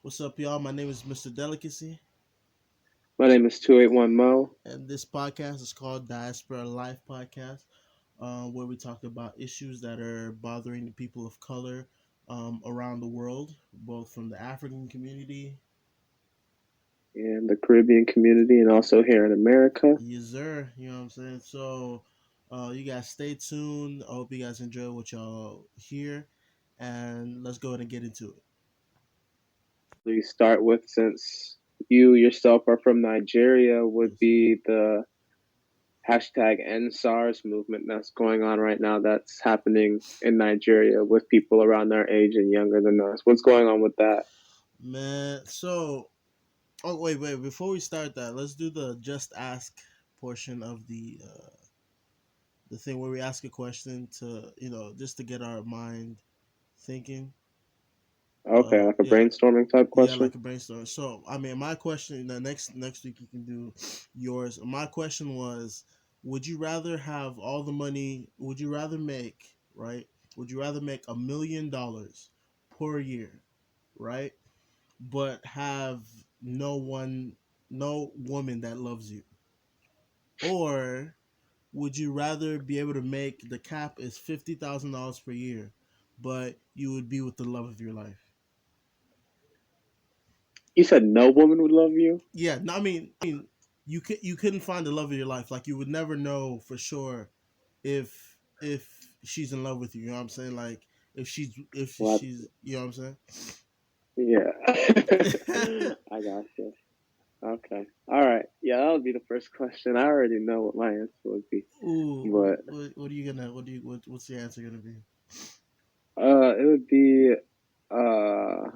What's up, y'all? My name is Mr. Delicacy, My name is 281 Mo. and this podcast is called Diaspora Life Podcast, where we talk about issues that are bothering the people of color around the world, both from the African community. In the Caribbean community and also here in America. Yes, sir. You know what I'm saying? So, you guys stay tuned. I hope you guys enjoy what y'all hear, and let's go ahead and get into it. We start with, since you yourself are from Nigeria, would Yes, sir. be the hashtag end SARS movement that's going on right now, that's happening in Nigeria with people around our age and younger than us. What's going on with that? Man, so wait. Before we start that, let's do the just ask portion of the thing where we ask a question to just to get our mind thinking. Okay, like a Yeah, brainstorming type yeah, question. like a brainstorm. So I mean, my question the next week you can do yours. My question was, would you rather have all the money? Would you rather make right? Would you rather make $1 million per year, right? But have no one, no woman that loves you, or would you rather be able to make the cap is $50,000 per year, but you would be with the love of your life? You said no woman would love you? Yeah, no, I mean, you couldn't find the love of your life. Like you would never know for sure if she's in love with you. You know what I'm saying? Like if What? she's you know what I'm Yeah. saying? I got you. Okay. All right. Yeah, that would be the first question. I already know what my answer would be. Ooh, But what are you gonna what's the answer gonna be? it would be uh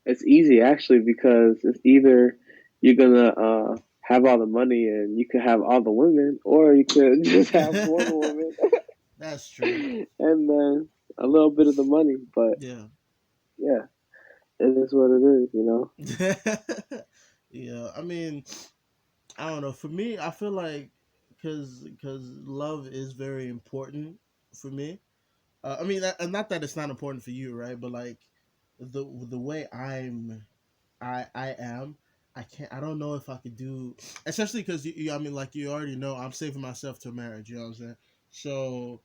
it's easy actually, because it's either you're gonna have all the money and you could have all the women, or you could just have one woman That's true. and then a little bit of the money. But Yeah. yeah, it is what it is, you know. Yeah, I mean, I don't know. For me, I feel like because love is very important for me. I mean, not that it's not important for you, right? But like the way I am, I can't. I don't know if I could do, especially because I mean, like you already know, I'm saving myself to marriage. You know what I'm saying? So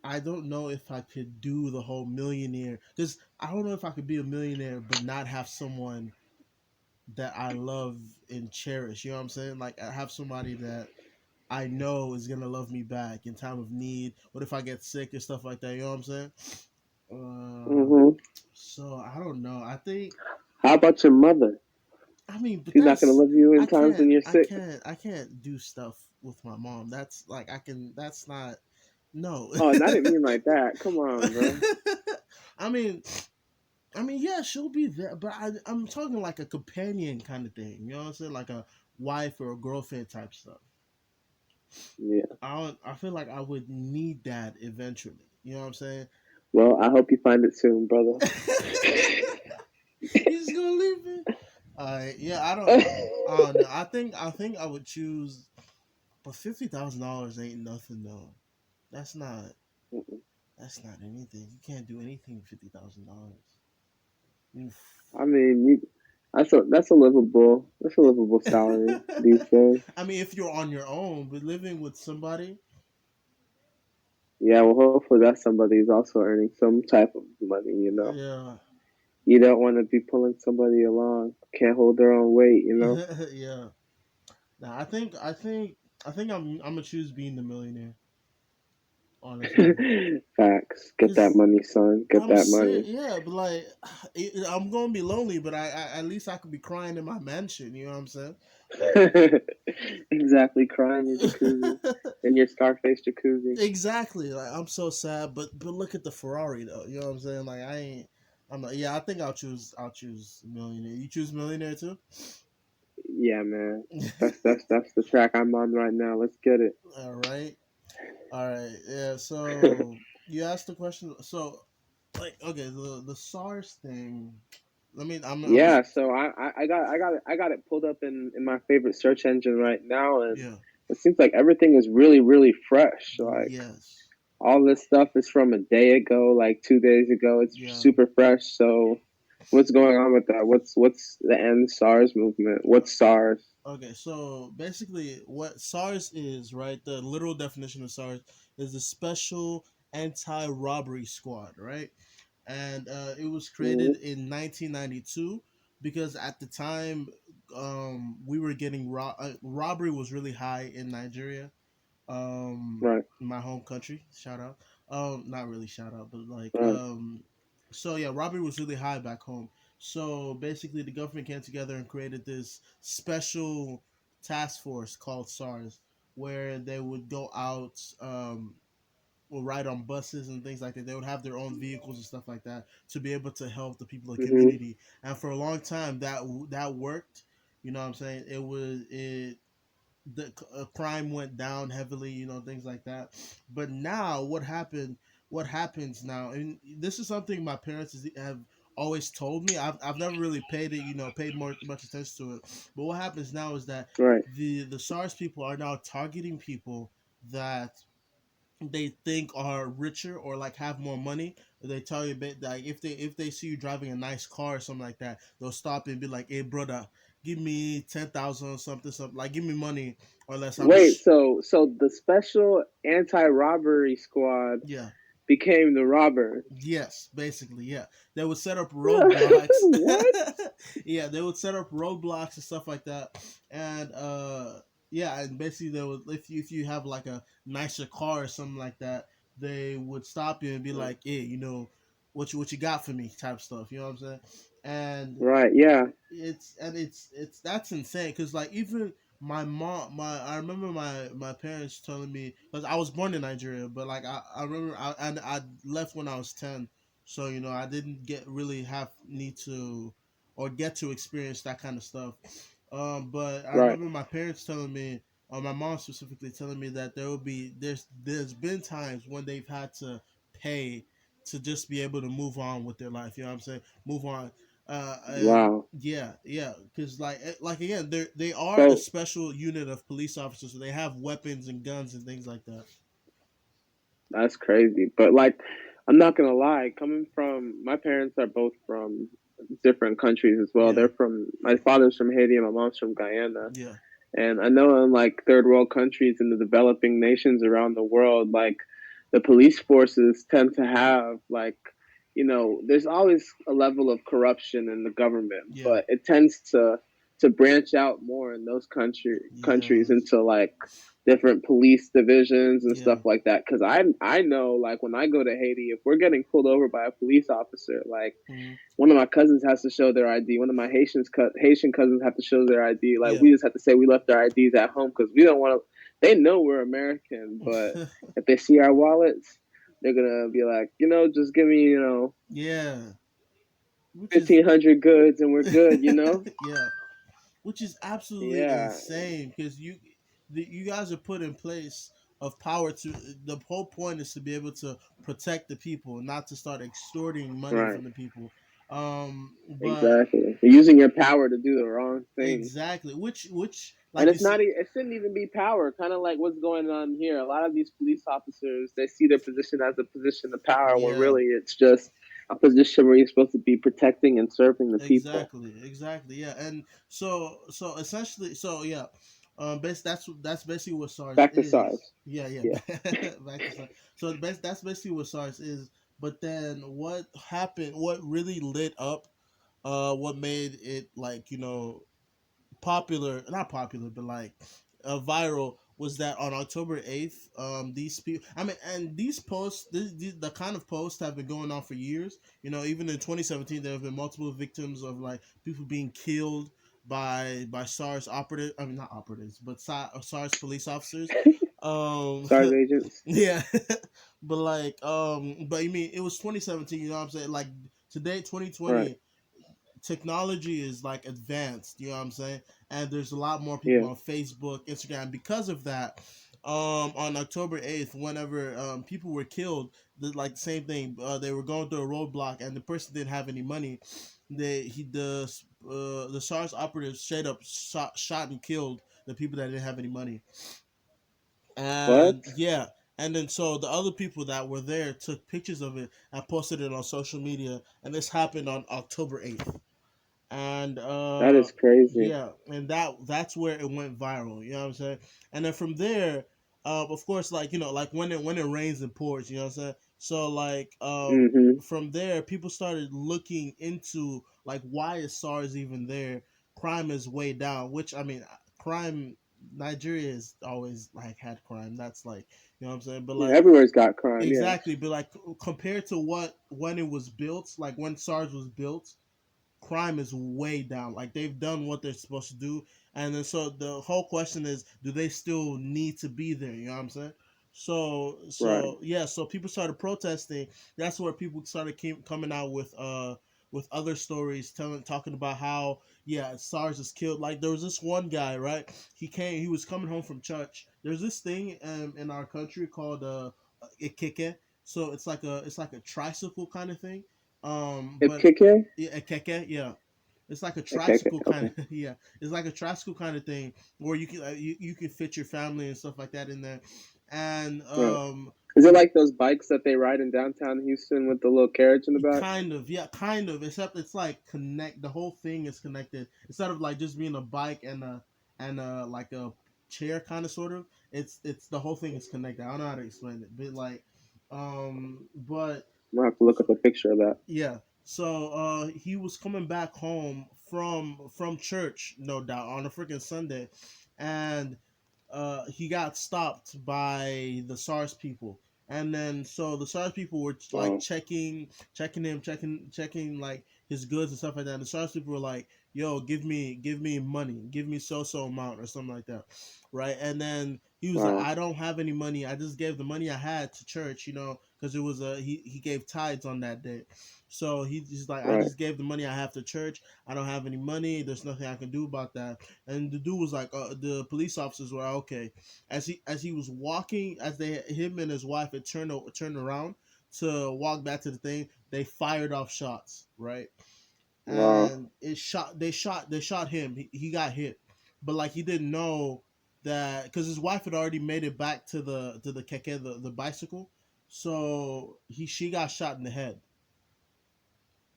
I don't know if I could do the whole millionaire because I don't know if I could be a millionaire but not have someone that I love and cherish. You know what I'm saying? Like I have somebody that I know is gonna love me back in time of need. What if I get sick and stuff like that? You know what I'm saying? Uh, Hmm. so I don't know. I think How about your mother? I mean, but She's not gonna that's love you in times when you're sick. I can't do stuff with my mom. That's like I can. That's not no. Oh, and I didn't mean like that. Come on, bro. I mean, yeah, she'll be there, but I'm talking like a companion kind of thing. You know what I'm saying? Like a wife or a girlfriend type stuff. Yeah. I feel like I would need that eventually. You know what I'm saying? Well, I hope you find it soon, brother. You just gonna leave me? Yeah, I don't know. I think I would choose, but $50,000 ain't nothing though. That's not that's not anything. You can't do anything with $50,000. I mean, that's a livable salary these days. I mean, if you're on your own, but living with somebody, Yeah, well, hopefully that somebody is also earning some type of money. yeah, You don't want to be pulling somebody along, can't hold their own weight. yeah. Nah, I think I'm gonna choose being the millionaire. Honestly, Facts. Get that cause money, son. Get I'm that serious. money. Yeah, but like, I'm gonna be lonely, but I at least I could be crying in my mansion. You know what I'm saying? Exactly. Crying in your jacuzzi, in your Scarface jacuzzi. Exactly. Like I'm so sad, but look at the Ferrari though. You know what I'm saying? Like I ain't. I'm not. Yeah, I think I'll choose millionaire. You choose millionaire too. Yeah, man. That's the track I'm on right now. Let's get it. All right. All right. Yeah. So you asked the question. So like, okay, the SARS thing. Let me. I'm. Yeah, so I got it pulled up in my favorite search engine right now, and Yeah. it seems like everything is really fresh. Like Yes. all this stuff is from a day ago, like 2 days ago. It's Yeah. super fresh. So, what's going on with that? What's the end SARS movement? What's SARS? Okay, so basically, what SARS is, right? The literal definition of SARS is the Special Anti-Robbery Squad, right? And it was created Mm-hmm. in 1992 because at the time, we were getting robbery was really high in Nigeria, Right, my home country. Shout out. Not really shout out, but like, right. so yeah, robbery was really high back home. So basically, the government came together and created this special task force called SARS, where they would go out, will ride on buses and things like that. They would have their own vehicles and stuff like that to be able to help the people of the Mm-hmm. community. And for a long time, that worked. You know what I'm saying? It the crime went down heavily, things like that. But now, what happens now, and this is something my parents have always told me. I've never really paid it, paid more much attention to it. But what happens now is that Right. the SARS people are now targeting people that they think are richer or like have more money. They tell you like if they see you driving a nice car or something like that, they'll stop and be like, "Hey, brother, give me 10,000 or something, like give me money, or less I'm Wait. So the special anti-robbery squad yeah." became the robbers. Yes, basically, yeah. They would set up roadblocks. What? Yeah, they would set up roadblocks and stuff like that. And yeah, and basically they would if you have like a nicer car or something like that, they would stop you and be Right. like, "Hey, what you got for me?" type stuff. You know what I'm saying? And Right. Yeah. it's that's insane because like even my mom my I remember my parents telling me because I was born in Nigeria, but like I remember I left when I was 10, so I didn't get really have need to or get to experience that kind of stuff. But I Right. remember my parents telling me, or my mom specifically telling me that there's been times when they've had to pay to just be able to move on with their life. You know what I'm saying? Move on. And Wow. yeah, yeah, because like again, they are a So special unit of police officers, so they have weapons and guns and things like that. that's crazy. But like, I'm not gonna lie. Coming from my parents are both from different countries as well. Yeah, They're from my father's from Haiti and my mom's from Guyana. yeah, And I know in like third world countries and the developing nations around the world, like the police forces tend to have like, there's always a level of corruption in the government, yeah, but it tends to branch out more in those countries yes, into like different police divisions and yeah, stuff like that. Because I know like when I go to Haiti, if we're getting pulled over by a police officer, like mm, one of my cousins has to show their ID. One of my Haitian cousins have to show their ID. Like yeah. we just have to say we left our IDs at home because we don't want to. They know we're American, but if they see our wallets, they're gonna be like, just give me, Yeah, which is 1,500 goods and we're good. yeah, which is absolutely Yeah, insane because you guys are put in place of power to the whole point is to be able to protect the people, not to start extorting money right. from the people. But Exactly. You're using your power to do the wrong thing. exactly, which And like you it's said, not. It shouldn't even be power. Kind of like what's going on here. A lot of these police officers, they see their position as a position of power, when yeah. really it's just a position where you're supposed to be protecting and serving the people. Exactly, yeah, and so essentially, so yeah, that's basically what SARS Back to is. SARS. Yeah, yeah, Yeah. back to SARS. So that's basically what SARS is. But then what happened? What really lit up? What made it like popular, not popular, but like viral was that on October 8th, these people, I mean, and these posts, the kind of posts have been going on for years. Even in 2017, there have been multiple victims of like people being killed by SARS operatives. I mean, not operatives, but SARS police officers. Um, SARS agents. yeah, but I mean, it was 2017. You know what I'm saying? Like today, Right. 2020, technology is like advanced, you know what I'm saying? And there's a lot more people Yeah. on Facebook, Instagram because of that. On October 8th, whenever people were killed, like the same thing, they were going through a roadblock and the person didn't have any money. The SARS operatives straight up shot and killed the people that didn't have any money. What? And yeah, And then so the other people that were there took pictures of it and posted it on social media, and this happened on October 8th. And That is crazy. yeah, and that's where it went viral. You know what I'm saying? And then from there, of course, like like when it rains and pours. You know what I'm saying? So like Hmm. from there, people started looking into like why is SARS even there? Crime is way down. Which I mean, crime. Nigeria has always like had crime. That's like what I'm saying. But Yeah, like everywhere's got crime. Yeah. exactly, but like compared to what when it was built, like when SARS was built, crime is way down. Like they've done what they're supposed to do, and then so the whole question is, do they still need to be there? You know what I'm saying? Right. So yeah, so people started protesting. That's where people started coming out with other stories, talking about how yeah SARS is killed. Like there was this one guy, right? He was coming home from church. There's this thing in our country called ikeke. So it's like a tricycle kind of thing. But Ipkike? yeah, a keke, yeah. It's like a Ikeke. tricycle kind Okay. of yeah. It's like a tricycle kind of thing where you can fit your family and stuff like that in there, and Right. Is it like those bikes that they ride in downtown Houston with the little carriage in the back? kind of yeah, kind of. Except it's like connect. The whole thing is connected instead of like just being a bike and like a chair kind of sort of. It's the whole thing is connected. I don't know how to explain it, but like, but I'm gonna have to look up so a picture of that. yeah. So he was coming back home from church, no doubt, on a freaking Sunday, and he got stopped by the SARS people. And then so the SARS people were like Wow. checking him, checking like his goods and stuff like that. And the SARS people were like, "Yo, give me money, give me so amount or something like that," right? And then he was like, Wow. "I don't have any money. I just gave the money I had to church, because it was he gave tithes on that day." So he's like, "I Right. just gave the money I have to church. I don't have any money. There's nothing I can do about that." And the dude was like, the police officers were like, okay. As he was walking, as they him and his wife had turned around to walk back to the thing, they fired off shots, right? Wow. And they shot him. He got hit, but like he didn't know that because his wife had already made it back to the keke, the bicycle. So she got shot in the head.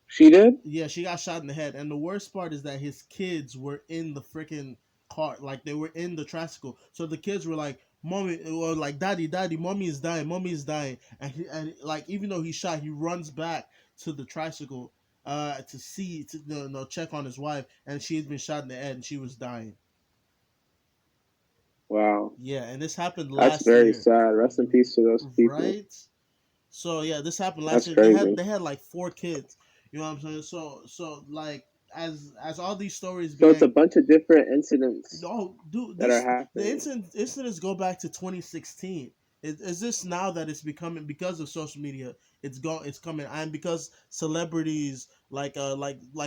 She did? Yeah, she got shot in the head. And the worst part is that his kids were in the freaking car. Like they were in the tricycle. So the kids were like, "Mommy," or like, "Daddy, daddy, mommy is dying, mommy is dying." And like even though he's shot, he runs back to the tricycle to see to check on his wife, and she had been shot in the head and she was dying. Wow. Yeah, and this happened That's last very year. sad. Rest in peace to those people. Right? So yeah, this happened last That's year. They had crazy. they had like 4 kids. You know what I'm saying? So like as all these stories So it's a began. bunch of different incidents No, dude, that are the happening. incidents go back to 2016. It's just now that it's becoming because of social media. It's coming, and because celebrities like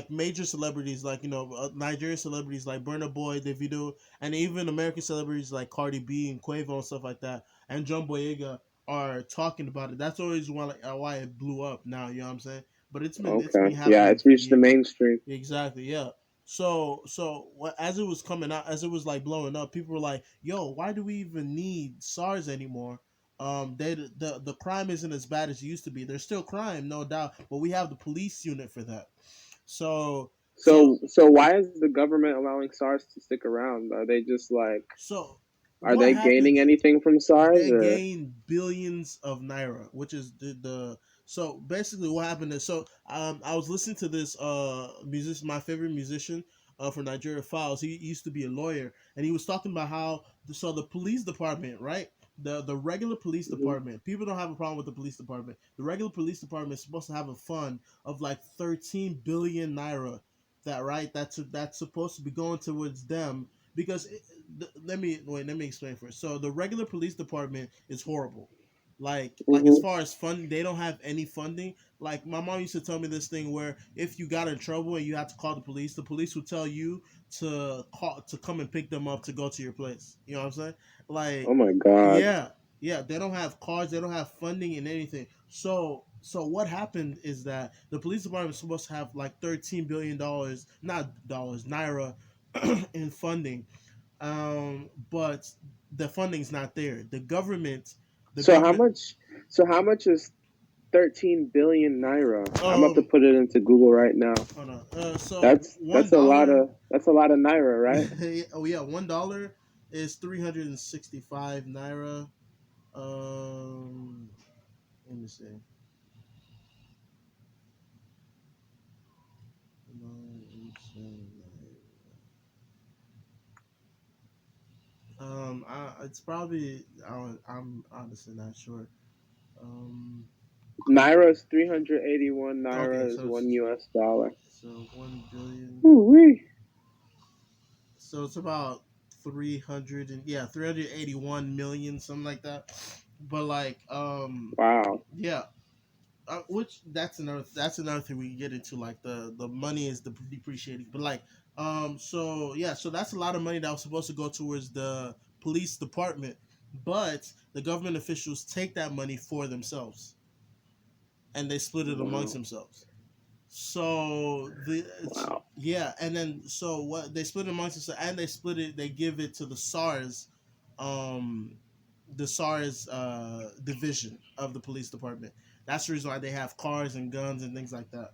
major celebrities like Nigerian celebrities like Burna Boy, Davido, and even American celebrities like Cardi B and Quavo and stuff like that, and John Boyega are talking about it. That's always why it blew up now. You know what I'm saying? But it's been Okay. Yeah, happening it's for reached the years. mainstream. Exactly. Yeah. So as it was coming out, as it was like blowing up, people were like, "Yo, why do we even need SARS anymore? The crime isn't as bad as it used to be. There's still crime, no doubt, but we have the police unit for that." So so So why is the government allowing SARS to stick around? Are they just like so are what they happened? gaining anything from SARS They or gain billions of naira, which is the so basically what happened is I was listening to this musician, my favorite musician from Nigeria Files. He used to be a lawyer, and he was talking about how the police department, right? The regular police Mhm. department, people don't have a problem with the police department. The regular police department is supposed to have a fund of like 13 billion naira, that right? That's supposed to be going towards them because let me explain first. So the regular police department is horrible. Like as Mhm. far as funding, they don't have any funding. Like my mom used to tell me this thing where if you got in trouble and you had to call the police would tell you to come and pick them up to go to your place. You know what I'm saying? Oh Like, my god. yeah, yeah. They don't have cars. They don't have funding and anything. So what happened is that the police department is supposed to have like $13 billion, not dollars, naira, in funding, but the funding's not there. The government The So how government. much? So how much is 13 billion naira? I'm about to Um, put it into Google right now. hold on. So That's one a lot dollar. of naira, right? Oh yeah, $1 is 365 naira. Um, let me see. It's probably I'm honestly not sure. Um, Naira is 381 okay, naira is so one US dollar. 1 billion. Ooh-wee. So it's about 300 and yeah 381 million something like that. But like Wow. yeah, which that's another thing we can get into, like the money is depreciating, but like so yeah, so that's a lot of money that was supposed to go towards the police department, but the government officials take that money for themselves and they split it amongst Wow. themselves. So Wow. yeah, and then so what they split it amongst themselves, and they split it, they give it to um the SARS division of the police department. That's the reason why they have cars and guns and things like that.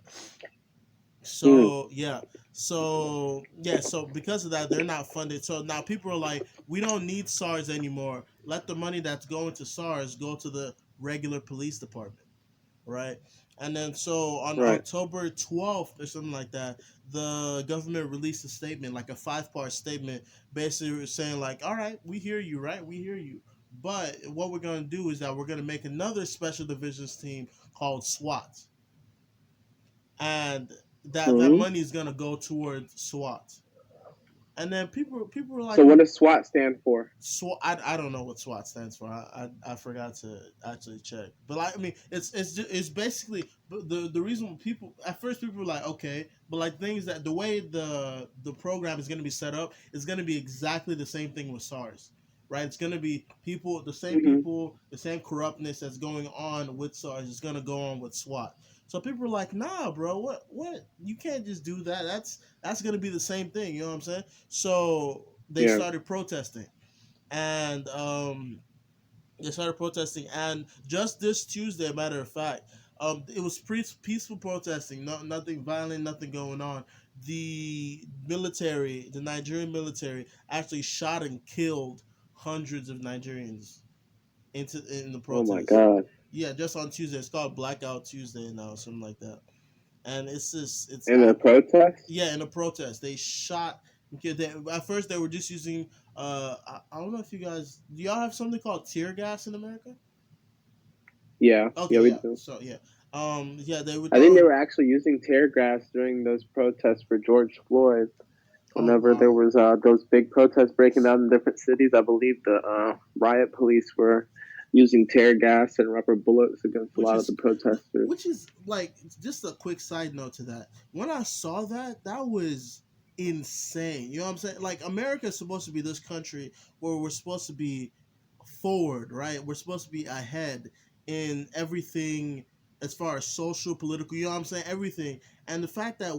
Hmm. So because of that, they're not funded. So now people are like, we don't need SARS anymore. Let the money that's going to SARS go to the regular police department, right? And then so on Right. October 12th or something like that, the government released a statement, like a five-part statement, basically saying like, all right, we hear you, right? We hear you. But what we're going to do is that we're going to make another special divisions team called SWAT. And that Hmm. money is going to go towards SWAT. And then people were like, So what does SWAT stand for? I don't know what SWAT stands for. I forgot to actually check. But like I mean, it's basically the reason people at first people were like okay, but like things that the way the program is going to be set up is going to be exactly the same thing with SARS, right? It's going to be Hmm. people, the same corruptness that's going on with SARS is going to go on with SWAT. So people were like, nah, bro, what? You can't just do that. That's going to be the same thing. You know what I'm saying? So they Yeah. started protesting and they started protesting. And just this Tuesday, matter of fact, it was peaceful protesting, nothing violent, nothing going on. The Nigerian military, actually shot and killed hundreds of Nigerians in the Oh my protest. God. Yeah, just on Tuesday. It's called Blackout Tuesday now, something like that. And it's just it's In a protest? yeah, in a protest, they shot. Okay, at first they were just using. I don't know if you guys do. Y'all have something called tear gas in America? Yeah. Yeah, Okay, we yeah. do. So yeah, yeah, they were I think they throwing. were actually using tear gas during those protests for George Floyd. Oh Whenever there wow. was those big protests breaking out in different cities, I believe the riot police were using tear gas and rubber bullets against a which lot of is the protesters. which is like just a quick side note to that. When I saw that, that was insane. You know what I'm saying? Like America is supposed to be this country where we're supposed to be forward, right? We're supposed to be ahead in everything as far as social, political, you know what I'm saying? Everything. And the fact that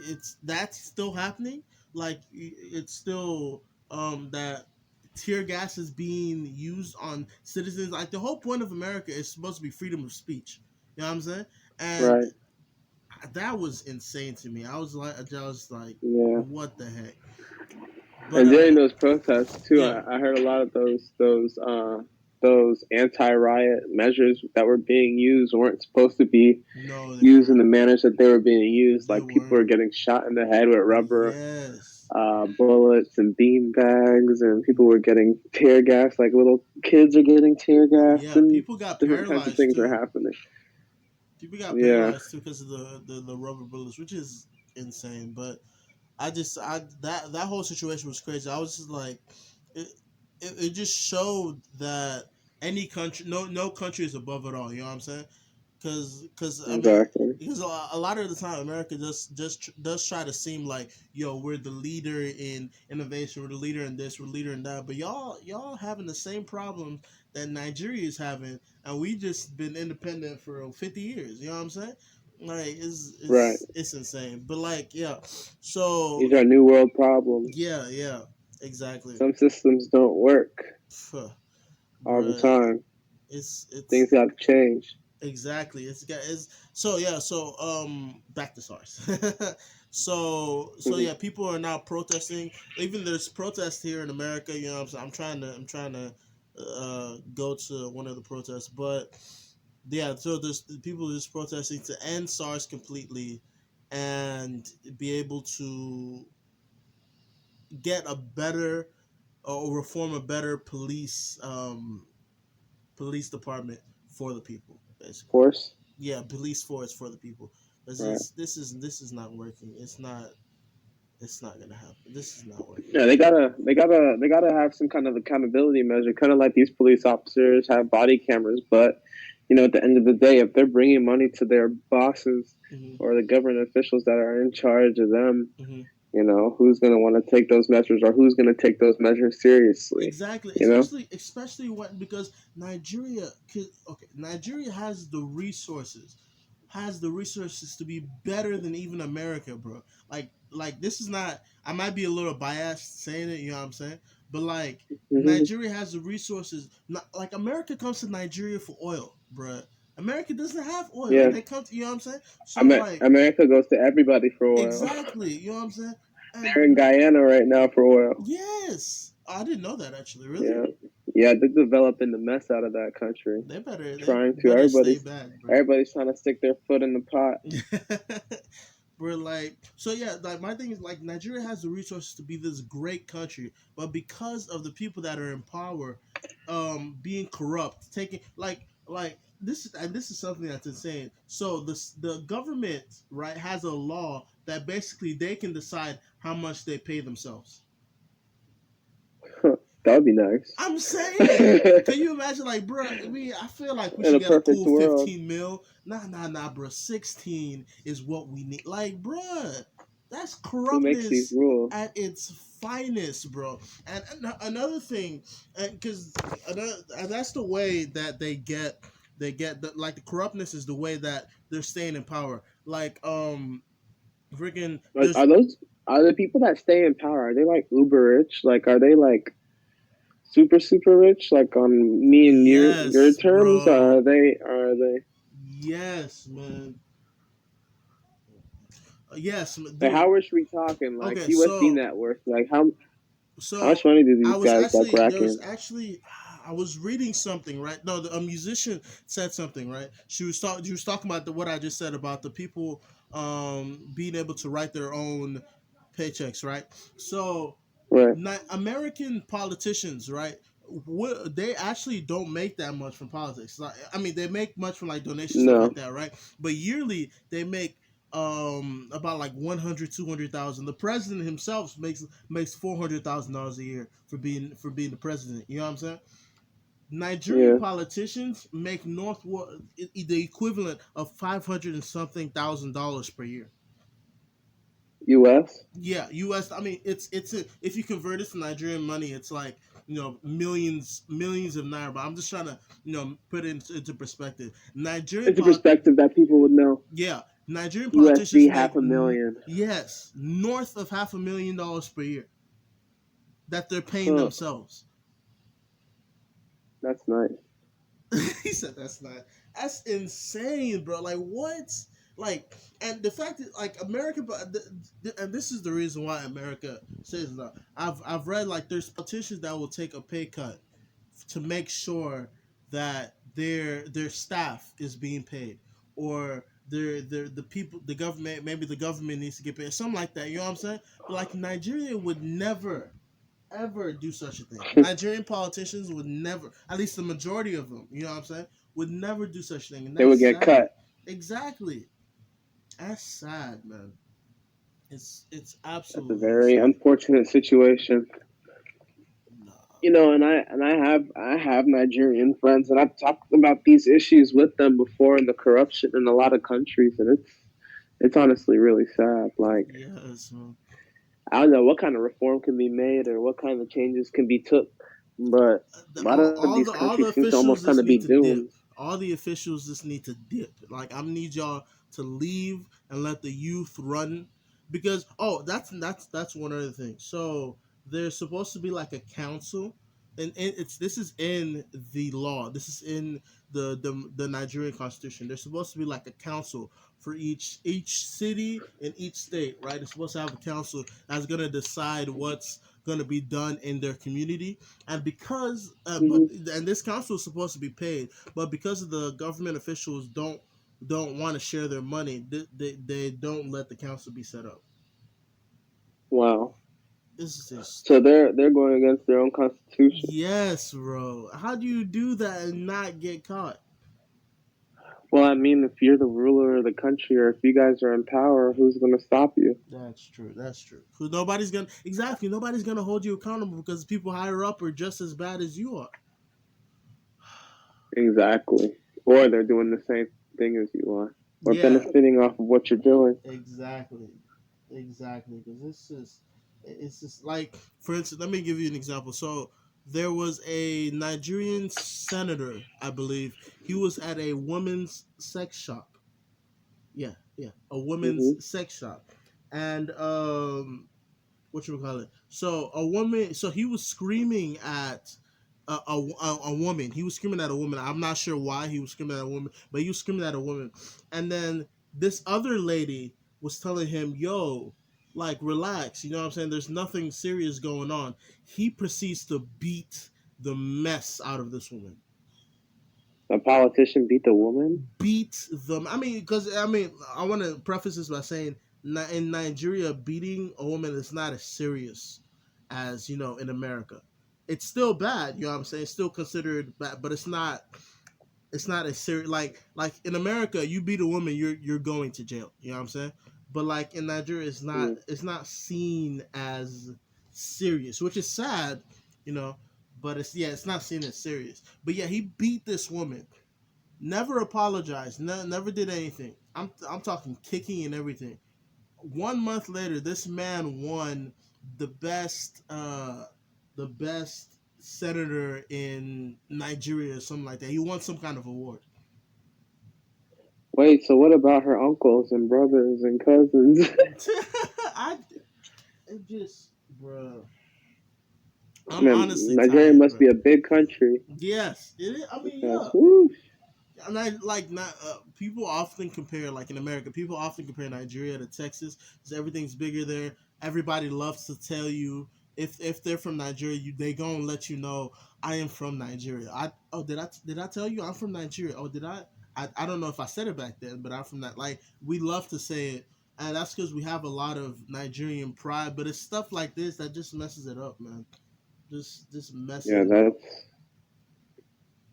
it's that's still happening, like it's still that tear gas is being used on citizens. Like the whole point of America is supposed to be freedom of speech. You know what I'm saying? And Right. that was insane to me. I was like, Yeah. what the heck? But And during those protests too, yeah, I heard a lot of those anti-riot measures that were being used weren't supposed to be no, they used in weren't. the manners that they were being used. They Like people weren't. were getting shot in the head with rubber Yes. bullets and bean bags, and people were getting tear gas. Like little kids are getting tear gassed, Yeah, and people got different kinds of paralyzed things are too. happening. People got Yeah, paralyzed too because of the rubber bullets, which is insane. But I that whole situation was crazy. I was just like, it, it just showed that any country, no country is above it all. You know what I'm saying? Because I mean, exactly. because a lot of the time America does try to seem like yo, we're the leader in innovation, we're the leader in this, we're the leader in that, but y'all having the same problems that Nigeria is having, and we just been independent for 50 years. You know what I'm saying? Like Right. it's insane, but like yeah, so These are new world problems. yeah, exactly. Some systems don't work Phew, all the bruh. time. It's Things got to change. exactly. It's so yeah. So back to SARS. So Hmm. yeah, people are now protesting. Even there's protests here in America. You know, what I'm saying, I'm trying to go to one of the protests, but yeah. So there's people just protesting to end SARS completely, and be able to get a better or reform a better police department for the people, basically. Force, Yeah, police force for the people. right? This is not working. It's not gonna happen. This is not working. Yeah, they gotta have some kind of accountability measure, kind of like these police officers have body cameras. But at the end of the day, if they're bringing money to their bosses Hmm. or the government officials that are in charge of them, Hmm. who's going to want to take those measures, or who's going to take those measures seriously? Exactly, You know, especially when because Nigeria has the resources to be better than even America, bro. Like this is not. I might be a little biased saying it, you know what I'm saying? But like hmm Nigeria has the resources. Not, like America comes to Nigeria for oil, bro. America doesn't have oil. yeah. They come to, you know what I'm saying? So like America goes to everybody for oil. exactly, you know what I'm saying? They're in And Guyana right now for oil. yes, I didn't know that actually. Really? Yeah, yeah, they're developing the mess out of that country. They Trying to. better stay back, bro. Everybody's trying to stick their foot in the pot. We're like, so yeah, like my thing is like Nigeria has the resources to be this great country, but because of the people that are in power, being corrupt, taking like this is something that's insane. So the government, right, has a law that basically they can decide how much they pay themselves. That would be nice. I'm saying, can you imagine, like, bro? I feel like we In should a get a perfect cool world, 15 mil. Nah, bro. 16 is what we need. Like, bro, that's who makes these corruptness rules? at its finest, bro. And another thing, and because and that's the way that they get like the corruptness is the way that they're staying in power. Like, freaking, Like, there's are the people that stay in power? Are they like uber rich? Like, are they like super rich? Like on me and your yes, terms? bro. Are they Yes, man. Yes, like how dude. rich we talking? Like Okay, USD so net worth? Like how much so money do I these was guys like actually there rack was in? actually I was reading something, right. No, a musician said something, right. She was talking about what I just said about the people being able to write their own paychecks, right. So Right? American politicians, right, they actually don't make that much from politics. Like, I mean, they make much from like donations, stuff like No. that, right? But yearly they make about like 100, 200,000. The president himself makes $400,000 a year for being the president. You know what I'm saying? Nigerian Yeah. politicians make the equivalent of 500 and something $1,000 per year. US. Yeah, U.S. I mean, if you convert it to Nigerian money, it's like millions of naira. But I'm just trying to put it into perspective. It's a perspective that people would know. Yeah, Nigerian USD politicians half make a million. yes, north of $500,000 per year that they're paying Huh. themselves. That's nice. He said that's insane, bro. Like what? Like, and the fact that like America, and this is the reason why America says that. I've read like there's politicians that will take a pay cut to make sure that their staff is being paid, or the people, the government, maybe the government needs to get paid, something like that. You know what I'm saying? But like Nigeria would never ever do such a thing. Nigerian politicians would never, at least the majority of them, you know what I'm saying, would never do such a thing, and They that's would get sad. cut. Exactly, that's sad, man. It's That's a absolutely very insane. unfortunate situation. Nah. And I have Nigerian friends, and I've talked about these issues with them before, and the corruption in a lot of countries, and it's honestly really sad. Like Yes, man. I don't know what kind of reform can be made or what kind of changes can be took, but a lot All, of all these the all the countries seem to officials almost kind just of be need to dip. doomed. All the officials just need to dip. Like I need y'all to leave and let the youth run, because that's one other thing. So there's supposed to be like a council and it's this is in the law. This is in the Nigerian constitution. There's supposed to be like a council for each city in each state, right? It's supposed to have a council that's gonna decide what's gonna be done in their community, and because but Hmm. and this council is supposed to be paid, but because of the government officials don't want to share their money, they don't let the council be set up. Wow. This is just So they're going against their own constitution. yes, bro. How do you do that and not get caught? Well, I mean, if you're the ruler of the country, or if you guys are in power, who's going to stop you? That's true. That's true. Because nobody's gonna exactly nobody's gonna hold you accountable because people higher up are just as bad as you are. Exactly. Or they're doing the same thing as you are, or Yeah, benefiting off of what you're doing. exactly, exactly. Because it's just like for instance, let me give you an example. So there was a Nigerian senator, I believe. He was at a woman's sex shop. Yeah, yeah, a woman's Hmm. sex shop, and what you call it? So a woman. So he was screaming at a woman. He was screaming at a woman. I'm not sure why he was screaming at a woman, but he was screaming at a woman. And then this other lady was telling him, "Yo, like relax. You know what I'm saying? There's nothing serious going on." He proceeds to beat the mess out of this woman. A politician beat the woman? Beat them. I mean, because I want to preface this by saying, in Nigeria, beating a woman is not as serious as in America. It's still bad. You know what I'm saying? It's still considered bad, but it's not. It's not as serious. Like in America, you beat a woman, you're going to jail. You know what I'm saying? But like in Nigeria, it's not. Mm. It's not seen as serious, which is sad. You know, but it's not seen as serious. But yeah, he beat this woman. Never apologized. Never did anything. I'm talking kicking and everything. 1 month later, this man won the best senator in Nigeria or something like that. He won some kind of award. Wait, so what about her uncles and brothers and cousins? I it just, bro. I'm Man, honestly Nigeria tired, must bro. be a big country Yes, it is. I mean, because, yeah. whoo, And I like not people often compare like in America. People often compare Nigeria to Texas because everything's bigger there. Everybody loves to tell you if they're from Nigeria, they gonna let you know I am from Nigeria. Did I tell you I'm from Nigeria? Oh, did I? I don't know if I said it back then, but I'm from that. Like we love to say it, and that's because we have a lot of Nigerian pride. But it's stuff like this that just messes it up, man. Just yeah, messes it up.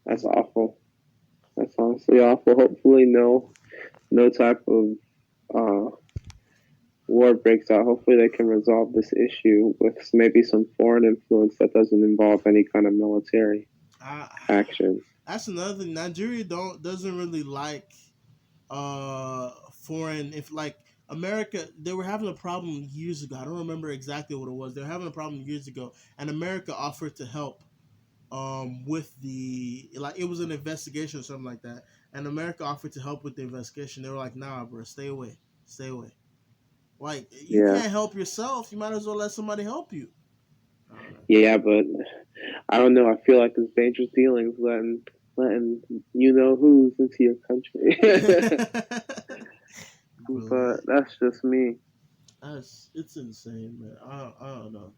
that's awful. That's honestly awful. Hopefully, no type of uh, war breaks out. Hopefully, they can resolve this issue with maybe some foreign influence that doesn't involve any kind of military I action. That's another thing. Nigeria doesn't really like foreign if like America they were having a problem years ago. I don't remember exactly what it was. They were having a problem years ago and America offered to help with the like it was an investigation or something like that. And America offered to help with the investigation. They were like, "Nah, bro, stay away. Stay away." Like you Yeah, can't help yourself. You might as well let somebody help you. I don't yeah, but I don't know. I feel like there's dangerous dealings letting you know who's into your country. know. Bro, But that's just me. it's insane, man. I don't know.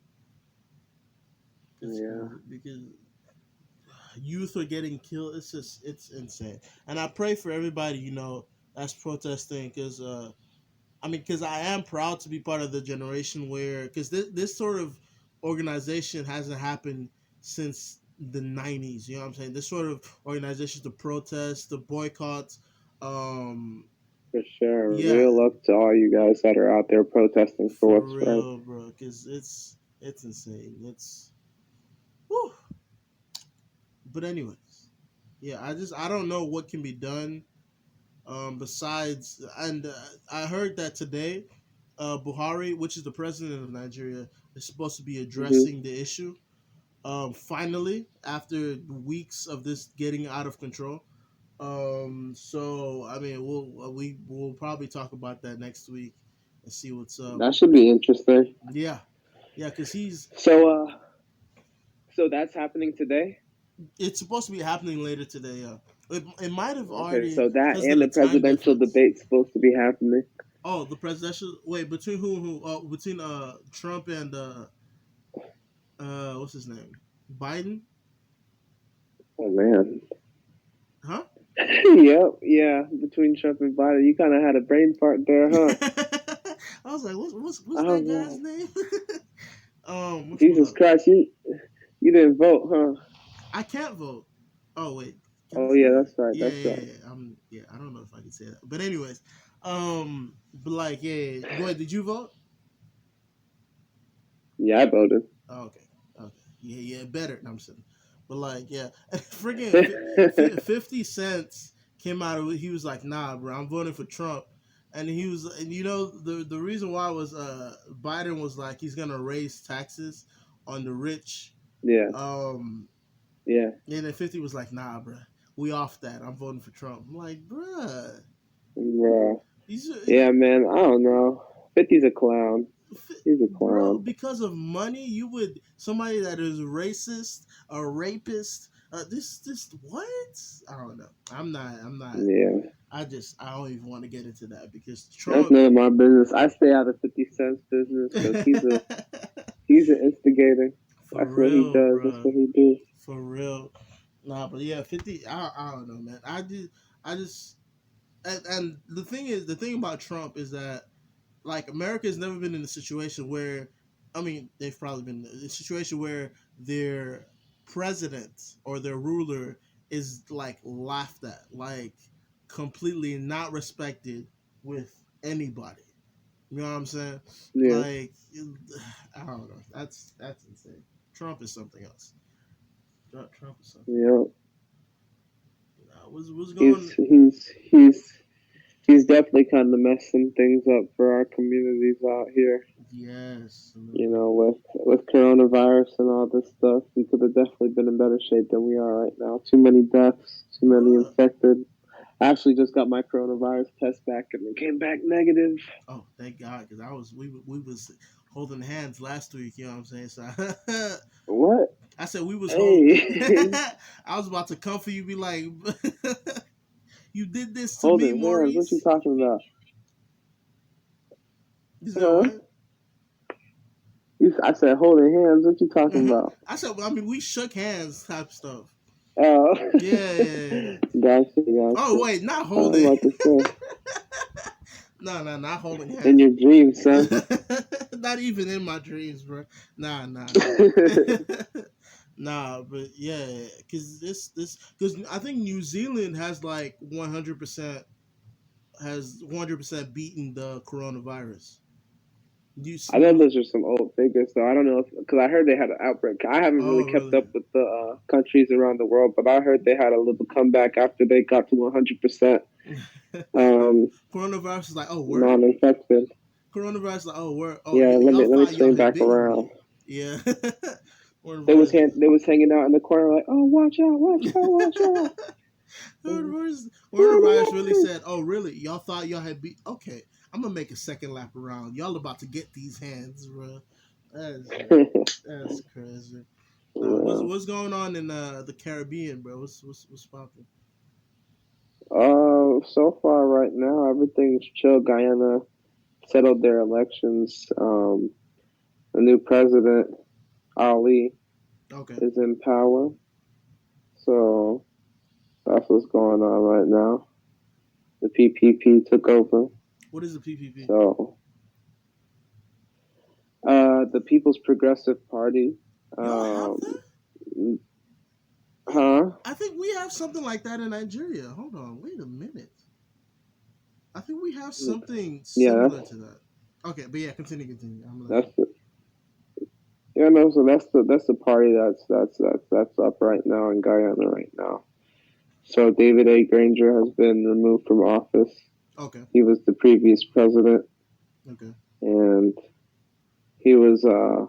It's Yeah, crazy because youth are getting killed. It's insane. And I pray for everybody that's protesting because because I am proud to be part of the generation where because this sort of organization hasn't happened since the 90s. You know what I'm saying? This sort of organization to protest, to boycott. Um, for sure. yeah, Real up to all you guys that are out there protesting for for what's right. real, bro. Because it's insane. Whew. But anyways, yeah. I don't know what can be done besides and I heard that today Buhari, which is the president of Nigeria, is supposed to be Hmm. addressing the issue. Finally, after weeks of this getting out of control. So I mean, we'll probably talk about that next week and see what's up. That should be interesting. Yeah, yeah, because he's So, So that's happening today. It's supposed to be happening later today. It might have Okay, already so that because of and the the time presidential difference. debate's supposed to be happening. Oh, the presidential wait between who? Oh, between Trump and what's his name? Biden? Oh man. Huh? Yep, yeah. Between Trump and Biden, you kind of had a brain fart there, huh? I was like, what's I was that guy's like, name? What's Jesus Christ, you didn't vote, huh? I can't vote. Oh wait, can I Oh say yeah, that? that's right, Yeah, that's yeah, right. yeah. Yeah. I don't know if I can say that, but anyways, but like, yeah. Wait, did you vote? Yeah, I voted. Oh, okay, okay, yeah, yeah. Better. No, I'm saying, but like, yeah, freaking 50 cents came out of it. He was like, nah, bro, I'm voting for Trump. And he was, and the reason why was Biden was like he's gonna raise taxes on the rich. Yeah, Um, yeah, and then 50 was like, nah, bro, we off that. I'm voting for Trump. I'm like, bruh, bro. these Yeah, man. I don't know. 50's a clown. He's a bro, clown. because of money, you would somebody that is racist, a rapist. This what? I don't know. I'm not. Yeah, I don't even want to get into that because that's Trump. none of my business. I stay out of 50 Cent's business because he's an instigator. For That's what he real, does. That's bro. what he do. For real. Nah, but yeah, 50. I don't know, man. I just and the thing about Trump is that like America has never been in a situation where, I mean, they've probably been in a situation where their president or their ruler is like laughed at, like completely not respected with anybody. You know what I'm saying? Yeah, Like, I don't know. That's insane. Trump is something else. Trump is something else. yeah. What's He's going? he's he's he's definitely kind of messing things up for our communities out here. Yes. You know, with coronavirus and all this stuff, we could have definitely been in better shape than we are right now. Too many deaths, too many Bruh. infected. I actually just got my coronavirus test back and it came back negative. Oh, thank God, because we was holding hands last week. You know what I'm saying? So What? I said we was hold. Hey, I was about to come for you, be like, you did this to me, holding hands. What you Maurice. talking about? You said Huh? what? I said holding hands. What you talking about? I said, well, I mean, we shook hands, type stuff. Oh, Yeah, yeah, yeah. gotcha, Oh gotcha. wait, not I'm holding. about to say No, no, not holding in hands. your dreams, son. Not even in my dreams, bro. Nah, nah. Nah, but yeah, because because I think New Zealand has like 100% beaten the coronavirus. I know New those are some old figures, though. I don't know if because I heard they had an outbreak. I haven't really Oh kept really? up with the countries around the world, but I heard they had a little comeback after they got to 100% um, Coronavirus is like, oh word. non-infected. Coronavirus is like, oh word. Oh, Yeah, y'all let me thought y'all swing had back beaten around. me. Yeah. Coronavirus. They was hanging out in the corner like, oh, watch out, watch out, watch out. Coronavirus really said, "Oh, really? Y'all thought y'all had beat? Okay, I'm gonna make a second lap around. Y'all about to get these hands, bro. That's that's crazy. Nah, Well, what's going on in the Caribbean, bro? What's popping? so far right now, everything's chill. Guyana settled their elections. The new president, Ali, Okay, is in power. So that's what's going on right now. The PPP took over. what is the PPP? So the People's Progressive Party, Y'all have um, that? huh? I think we have something like that in Nigeria. Hold on, wait a minute. I think we have something Yeah, similar to that. Okay, but yeah, continue. I'm gonna let that's you. the yeah no. So that's the party that's up right now in Guyana right now. So David A. Granger has been removed from office. Okay, He was the previous president, okay, and he was the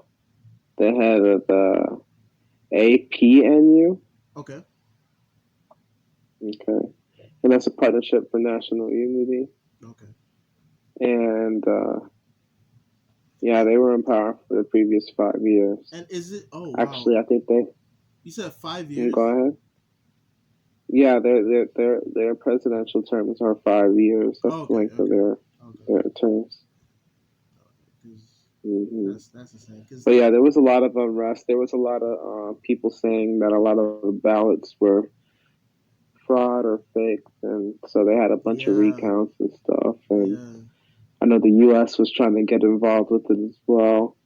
head of the APNU. okay. Okay, and that's a partnership for national unity. Okay. And yeah, they were in power for the previous 5 years. And is it? Oh wow. Actually, I think they. You said 5 years. Go ahead. Yeah, their presidential terms are 5 years. That's Oh, the okay, length of okay, okay. their terms. Because Hmm. that's insane. Because But yeah, like, there was a lot of unrest. There was a lot of people saying that a lot of the ballots were fraud or fake, and so they had a bunch of yeah, recounts and stuff. And yeah. I know the U.S. was trying to get involved with it as well,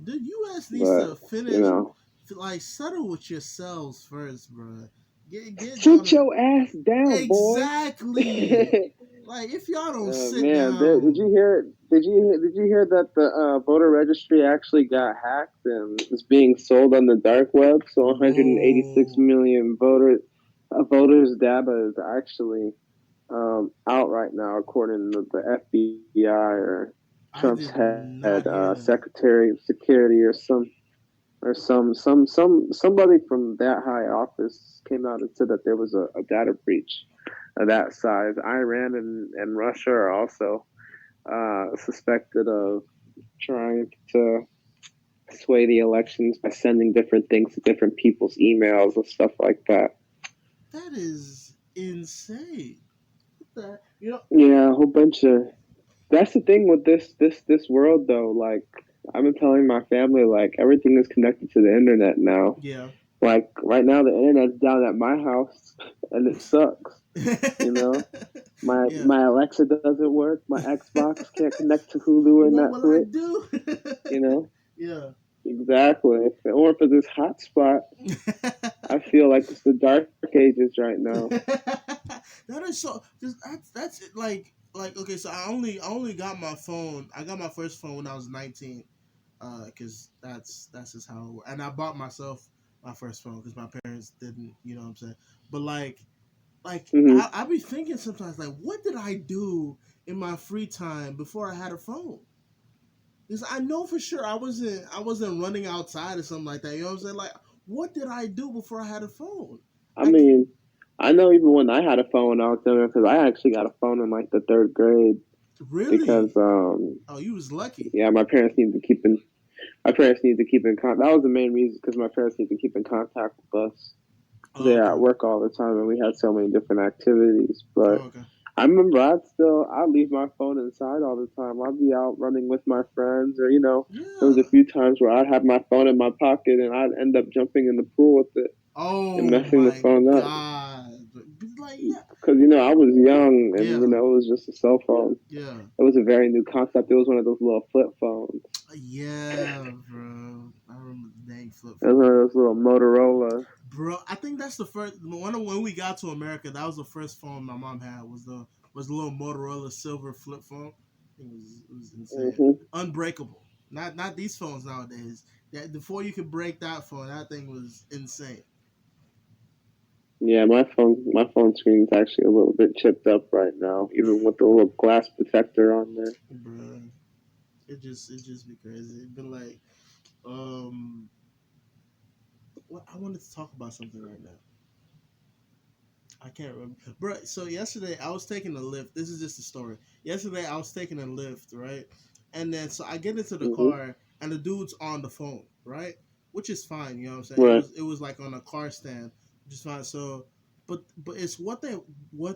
The U.S. needs but to you finish, know, like, settle with yourselves first, bro. Get sit down to your ass down, boy. exactly. Like, if y'all don't sit Man, did down, you hear? Did you hear that the voter registry actually got hacked and is being sold on the dark web? So 186 whoa, million voters data is actually out right now, according to the FBI or I Trump's did head not hear that. Secretary of Security or somebody from that high office came out and said that there was a data breach of that size. Iran and Russia are also suspected of trying to sway the elections by sending different things to different people's emails and stuff like that. That is insane. What the, Yeah, a whole bunch of. That's the thing with this world though. Like I've been telling my family, like everything is connected to the internet now. yeah. Like right now, the internet's down at my house, and it sucks. You know, my Yeah. my Alexa doesn't work. My Xbox can't connect to Hulu or What will I Netflix. do? You know, Yeah. exactly. If it weren't for this hotspot, I feel like it's the dark ages right now. That is so. That's it. Like, okay. So I only got my phone. I got my first phone when I was 19. Because that's just how it worked. And I bought myself my first phone because my parents didn't. You know what I'm saying? But like Hmm. I be thinking sometimes, like, what did I do in my free time before I had a phone? Because I know for sure I wasn't running outside or something like that. You know what I'm saying? Like, what did I do before I had a phone? I I can, mean, I know even when I had a phone out there, because I actually got a phone in like the third grade because really. Oh, you was lucky. yeah, my parents needed to keep in contact. That was the main reason because my parents needed to keep in contact with us. Oh, They're at okay. work all the time, and we had so many different activities. But Oh, okay. I remember I'd leave my phone inside all the time. I'd be out running with my friends, or there was a Yeah. few times where I'd have my phone in my pocket and I'd end up jumping in the pool with it and Oh messing the my phone up. god. But like, yeah. Because I was young and Yeah. it was just a cell phone. Yeah. It was a very new concept. It was one of those little flip phones. Yeah, bro. I remember the dang flip It was one phone. of those little Motorola. Bro, I think that's the first one of when we got to America. That was the first phone my mom had. Was the little Motorola silver flip phone. It was insane, Hmm. unbreakable. Not these phones nowadays. That before you could break that phone, that thing was insane. Yeah, my phone screen is actually a little bit chipped up right now, even with the little glass protector on there. Bro, it just be crazy. But like, um, what I wanted to talk about something right now. I can't remember. Bro, so yesterday I was taking a lift. This is just a story. Yesterday I was taking a lift, right? And then so I get into the Hmm. car and the dude's on the phone, right? Which is fine, you know what I'm saying? It Right. was it was like on a car stand, which is fine. So but it's what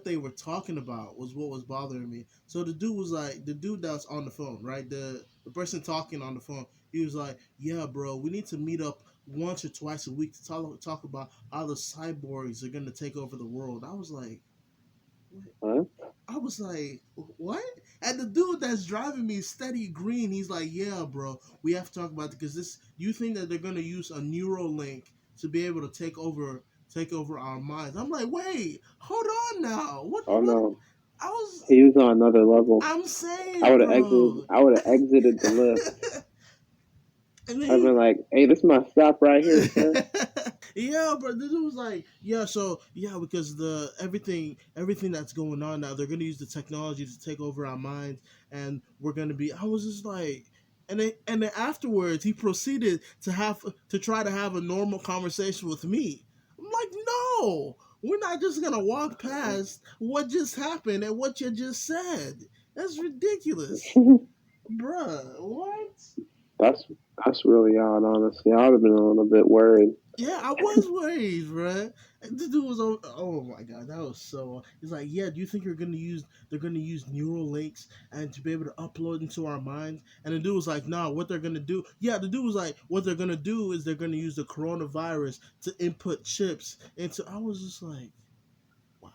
they were talking about was what was bothering me. So the dude was like the dude that's on the phone, right? The person talking on the phone, he was like, "Yeah, bro, we need to meet up once or twice a week to talk about how the cyborgs are gonna take over the world." I was like, what? Huh? I was like, what? And the dude that's driving me steady green. He's like, yeah, bro, we have to talk about it because this. You think that they're gonna use a neural link to be able to take over our minds? I'm like, wait, hold on now. What? Oh What? no, I was. he was on another level. I'm I saying, would have exited. bro. I would have exited the lift. And then I've been like, "Hey, this is my stop right here, sir." yeah, but this was like, yeah, so yeah, because the everything that's going on now, they're gonna use the technology to take over our minds, and we're gonna be. I was just like, and then afterwards, he proceeded to try to have a normal conversation with me. I'm like, no, we're not just gonna walk past what just happened and what you just said. That's ridiculous, bruh. What? that's that's really odd, honestly. I would have been a little bit worried. Yeah, I was worried, bro. This dude was oh my god, that was so. He's like, yeah, do you think they're gonna use neural links and to be able to upload into our minds? And the dude was like, nah, what they're gonna do? Yeah, the dude was like, what they're gonna do is they're gonna use the coronavirus to input chips into. I was just like, wow.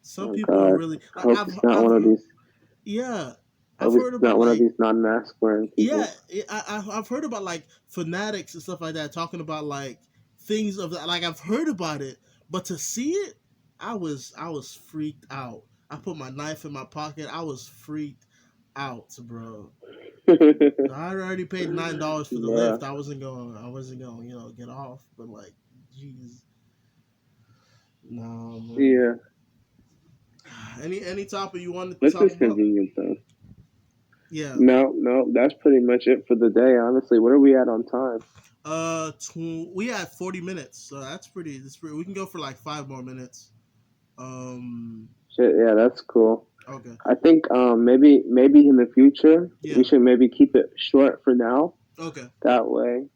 Some Oh people are God. really I like hope it's not one of these. yeah, I I've hope it's heard about not one of like these non-mask wearing yeah, people. I've heard about like fanatics and stuff like that talking about like things of that. Like I've heard about it, but to see it, I was freaked out. I put my knife in my pocket. I was freaked out, bro. I had already paid $9 for the lift. Bruh. I wasn't going, get off. But like, jeez, no man. Yeah. Any topic you wanted to This talk is about? convenient though. Yeah. No, no, that's pretty much it for the day. Honestly, what are we at on time? We had 40 minutes, so that's pretty. We can go for like 5 more minutes. Um. Shit, yeah, that's cool. Okay. I think maybe in the future we Yeah. should maybe keep it short for now. Okay. That way,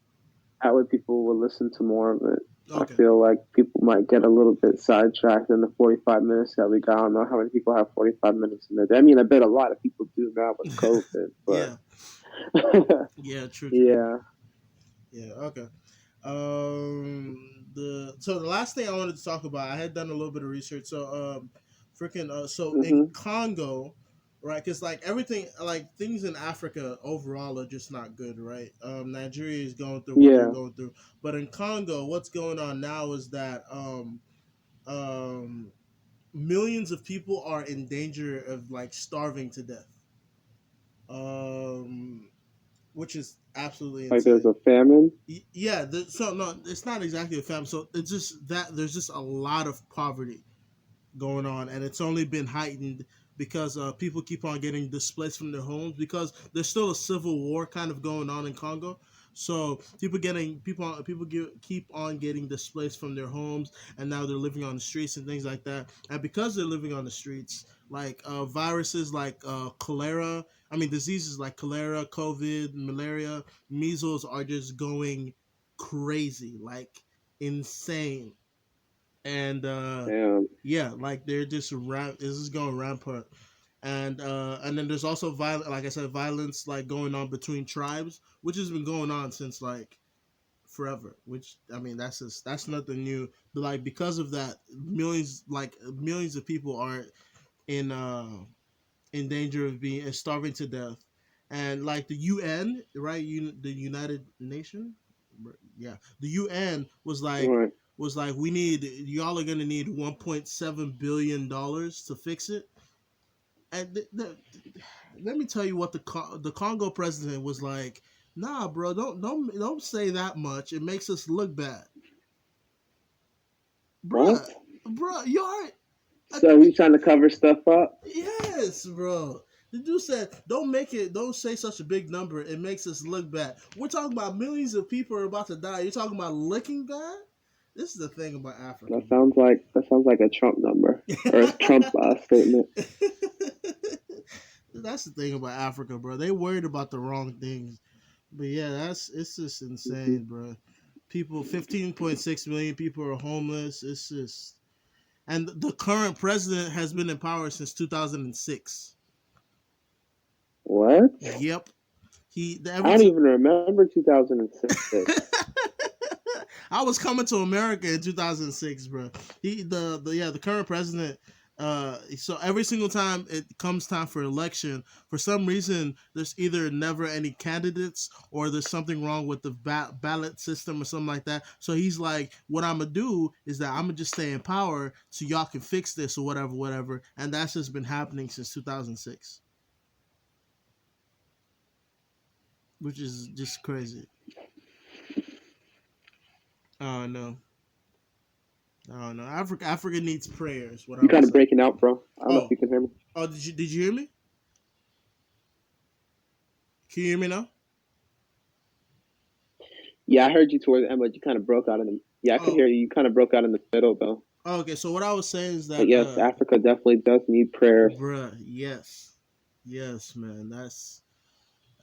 that way people will listen to more of it. I Okay. feel like people might get a little bit sidetracked in the 45 minutes that we got. I don't know how many people have 45 minutes in their day. I mean, I bet a lot of people do now with COVID, but Yeah. Yeah. True. True. yeah. Yeah. Okay. The last thing I wanted to talk about, I had done a little bit of research. So freaking so in Hmm. Congo, right? Because like everything, like things in Africa overall are just not good, right? Nigeria is going through what they're Yeah. going through, but in Congo, what's going on now is that um millions of people are in danger of like starving to death. Um, which is absolutely Like there's insane. a famine. Yeah, so no, it's not exactly a famine. So it's just that there's just a lot of poverty going on, and it's only been heightened because people keep on getting displaced from their homes because there's still a civil war kind of going on in Congo. So keep on getting displaced from their homes, and now they're living on the streets and things like that. And because they're living on the streets, like viruses like cholera, I mean diseases like cholera, COVID, malaria, measles are just going crazy, like insane. And Damn. yeah, like they're just this is going rampant. And then there's also violent, like I said, violence like going on between tribes, which has been going on since like forever. Which I mean, that's nothing new. But like because of that, millions of people are in in danger of being starving to death. And like the UN, right? The United Nation, yeah, the UN Right. was like, we need y'all are gonna need $1.7 billion to fix it. And let me tell you what the Congo president was like. Nah, bro, don't say that much. It makes us look bad, bruh, What? bruh. You're So he's trying to cover stuff up? yes, bro. The dude said, don't say such a big number. It makes us look bad. We're talking about millions of people are about to die. You're talking about looking bad? This is the thing about Africa, That sounds like a Trump number or a bro. Trump statement. That's the thing about Africa, bro. They worried about the wrong things. But yeah, it's just Hmm. insane, bro. 15.6 million people are homeless. It's just, and the current president has been in power since 2006. What? Yep. He I every don't t- even remember 2006. I was coming to America in 2006, bro. The current president. So every single time it comes time for election, for some reason there's either never any candidates or there's something wrong with the ballot system or something like that. So he's like, what I'm gonna do is that I'm gonna just stay in power so y'all can fix this or whatever, whatever. And that's just been happening since 2006, which is just crazy. Oh no. Oh no. Africa needs prayers. What I You would kind of say. breaking out, bro. I don't know if Oh, you can hear me. oh, did you hear me? Can you hear me now? Yeah, I heard you towards the end, but you kind of broke out in the. Yeah, I could Oh, hear you. You kind of broke out in the middle, though. okay. So what I was saying is But that, yes, Africa definitely does need prayers. bruh, yes, yes, man.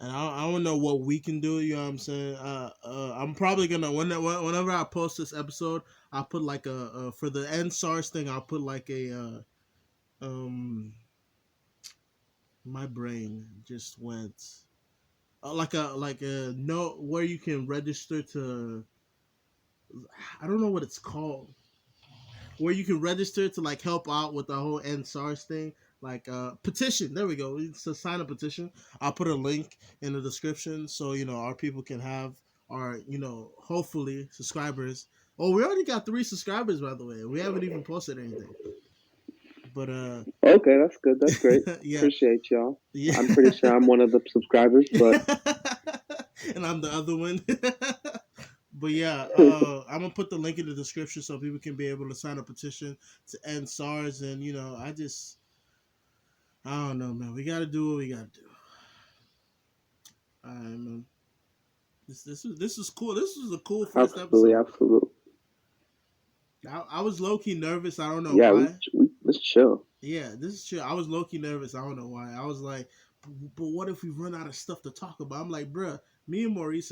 and I don't know what we can do. You know what I'm saying? I'm probably gonna whenever I post this episode, I'll put like for the end SARS thing. I'll put like a my brain just went like a note where you can register to. I don't know what it's called. Where you can register to like help out with the whole end SARS thing. Like petition. There we go. It's a sign a petition. I'll put a link in the description so our people can have our hopefully subscribers. Oh, we already got 3 subscribers by the way. We haven't even posted anything. But Okay, that's good. That's great. yeah, Appreciate y'all. yeah. I'm pretty sure I'm one of the subscribers, but And I'm the other one. But yeah, I'm gonna put the link in the description so people can be able to sign a petition to end SARS. And I don't know, man. We gotta do what we gotta do. All right, man. This is cool. This was a cool first absolutely, episode. absolutely. I was low key nervous. I don't know Yeah, why. let's chill. Yeah, this is true. I was low key nervous. I don't know why. I was like, but what if we run out of stuff to talk about? I'm like, bruh, me and Maurice